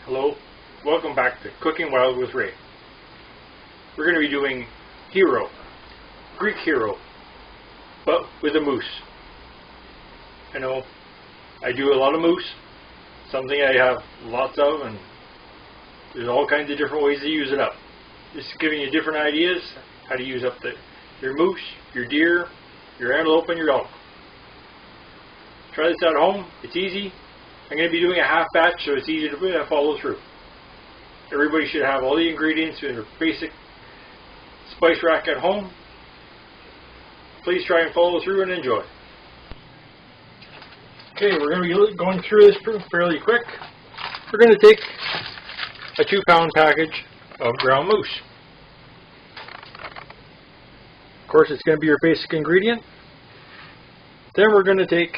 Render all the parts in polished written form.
Hello, welcome back to Cooking Wild with Ray. We're going to be doing Gyro, Greek hero, but with a mousse. I know I do a lot of mousse, something I have lots of, and there's all kinds of different ways to use it up. Just giving you different ideas how to use up your moose, your deer, your antelope, and your elk. Try this at home. It's easy. I'm going to be doing a half batch, so it's easy to follow through. Everybody should have all the ingredients in their basic spice rack at home. Please try and follow through and enjoy. Okay, we're going to be going through this fairly quick. We're going to take a 2-pound package of ground moose. Of course, it's going to be your basic ingredient. Then we're going to take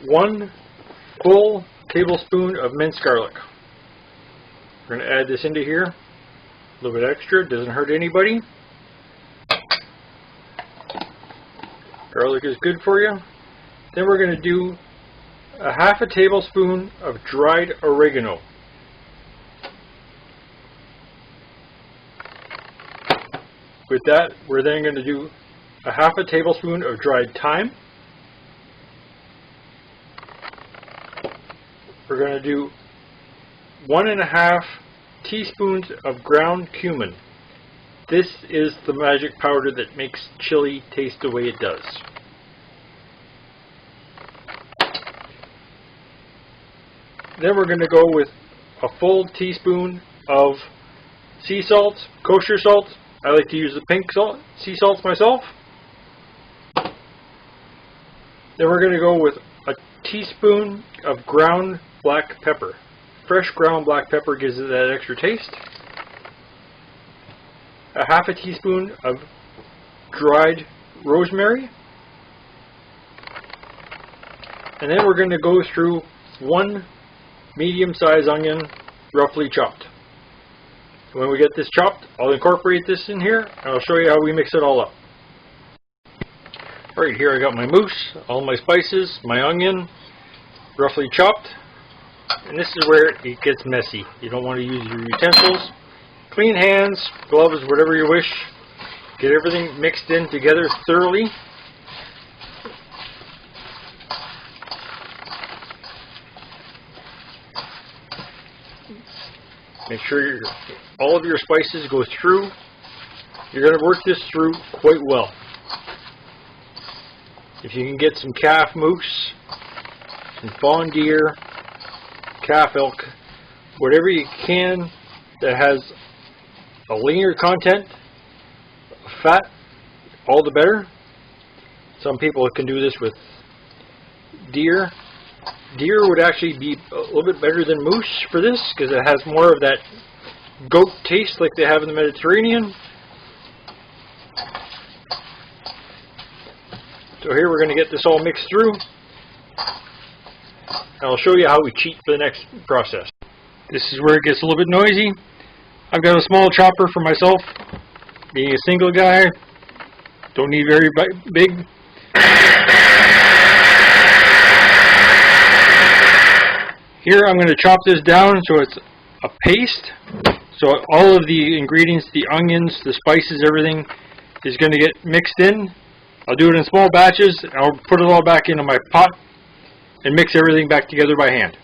1 full tablespoon of minced garlic. We're going to add this into here. A little bit extra, doesn't hurt anybody. Garlic is good for you. Then we're going to do a half a tablespoon of dried oregano. With that, we're then going to do a half a tablespoon of dried thyme. We're going to do 1.5 teaspoons of ground cumin. This is the magic powder that makes chili taste the way it does. Then we're going to go with a full teaspoon of sea salt, kosher salt. I like to use the pink salt, sea salts myself. Then we're going to go with a teaspoon of ground black pepper. Fresh ground black pepper gives it that extra taste. A half a teaspoon of dried rosemary. And then we're going to go through 1 medium-sized onion, roughly chopped. When we get this chopped, I'll incorporate this in here, and I'll show you how we mix it all up. Right here I got my mousse, all my spices, my onion, roughly chopped. And this is where it gets messy. You don't want to use your utensils. Clean hands, gloves, whatever you wish. Get everything mixed in together thoroughly. Make sure all of your spices go through. You're going to work this through quite well. If you can get some calf moose, some fawn deer, calf elk, whatever you can that has a leaner content, fat, all the better. Some people can do this with deer. Deer would actually be a little bit better than moose for this because it has more of that goat taste like they have in the Mediterranean. So here we're going to get this all mixed through. And I'll show you how we cheat for the next process. This is where it gets a little bit noisy. I've got a small chopper for myself. Being a single guy, don't need very big. Here I'm going to chop this down so it's a paste. So all of the ingredients, the onions, the spices, everything is going to get mixed in. I'll do it in small batches. I'll put it all back into my pot and mix everything back together by hand.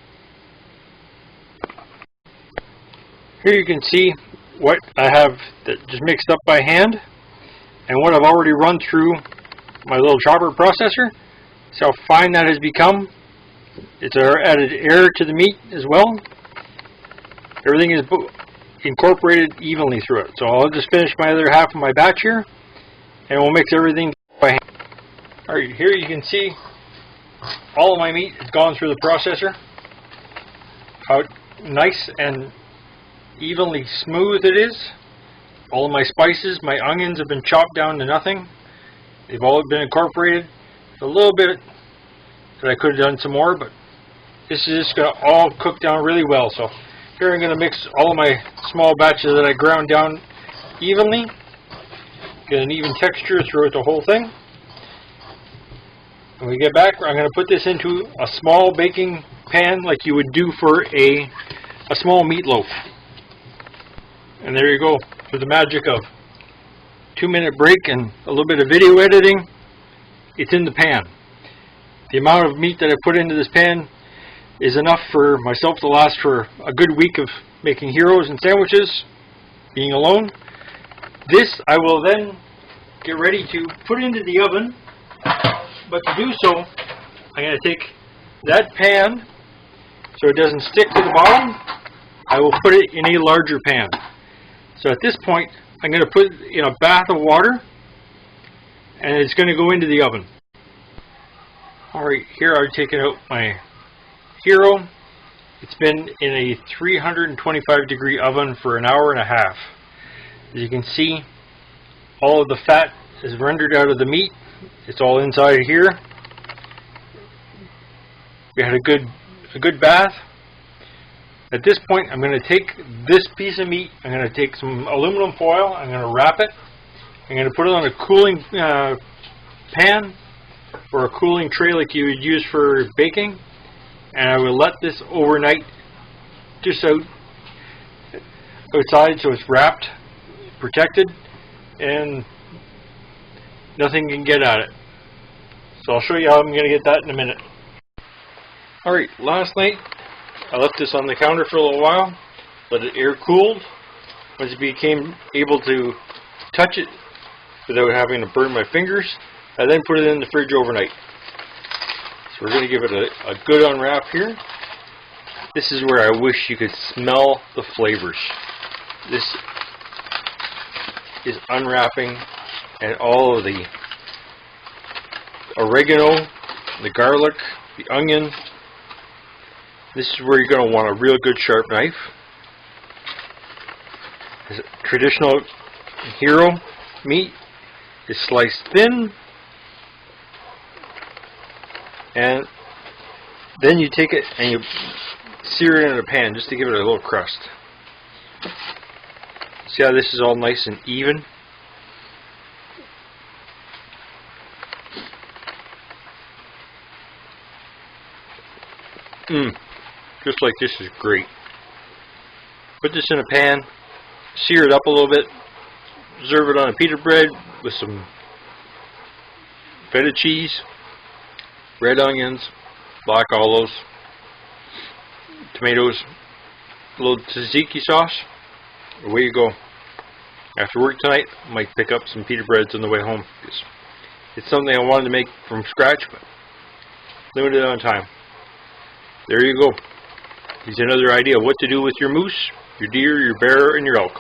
Here you can see what I have that just mixed up by hand and what I've already run through my little chopper processor. See how fine that has become. It's added air to the meat as well. Everything is incorporated evenly through it. So I'll just finish my other half of my batch here and we'll mix everything by hand. Alright, here you can see all of my meat has gone through the processor. How nice and evenly smooth it is. All of my spices, my onions have been chopped down to nothing. They've all been incorporated. A little bit that I could have done some more, but this is just going to all cook down really well. So here I'm going to mix all of my small batches that I ground down evenly. Get an even texture throughout the whole thing. When we get back, I'm going to put this into a small baking pan like you would do for a a small meatloaf. And there you go, through the magic of 2-minute break and a little bit of video editing, it's in the pan. The amount of meat that I put into this pan is enough for myself to last for a good week of making gyros and sandwiches, being alone. This I will then get ready to put into the oven, but to do so, I'm going to take that pan, so it doesn't stick to the bottom, I will put it in a larger pan. So at this point, I'm going to put it in a bath of water, and it's going to go into the oven. Alright, here I've taken out my gyro. It's been in a 325 degree oven for an hour and a half. As you can see, all of the fat is rendered out of the meat. It's all inside here. We had a good bath. At this point, I'm going to take this piece of meat, I'm going to take some aluminum foil, I'm going to wrap it, I'm going to put it on a cooling pan or a cooling tray like you would use for baking, and I will let this overnight just outside so it's wrapped, protected, and nothing can get at it. So I'll show you how I'm going to get that in a minute. Alright, last night I left this on the counter for a little while, let it air cooled. Once it became able to touch it without having to burn my fingers, I then put it in the fridge overnight. So we're going to give it a good unwrap here. This is where I wish you could smell the flavors. This is unwrapping, and all of the oregano, the garlic, the onion. This is where you're going to want a real good sharp knife. This traditional gyro meat is sliced thin, and then you take it and you sear it in a pan just to give it a little crust. See how this is all nice and even? Just like this is great. Put this in a pan, sear it up a little bit, serve it on a pita bread with some feta cheese, red onions, black olives, tomatoes, a little tzatziki sauce. Away you go. After work tonight, I might pick up some pita breads on the way home. It's something I wanted to make from scratch, but limited on time. There you go. Here's another idea of what to do with your moose, your deer, your bear, and your elk.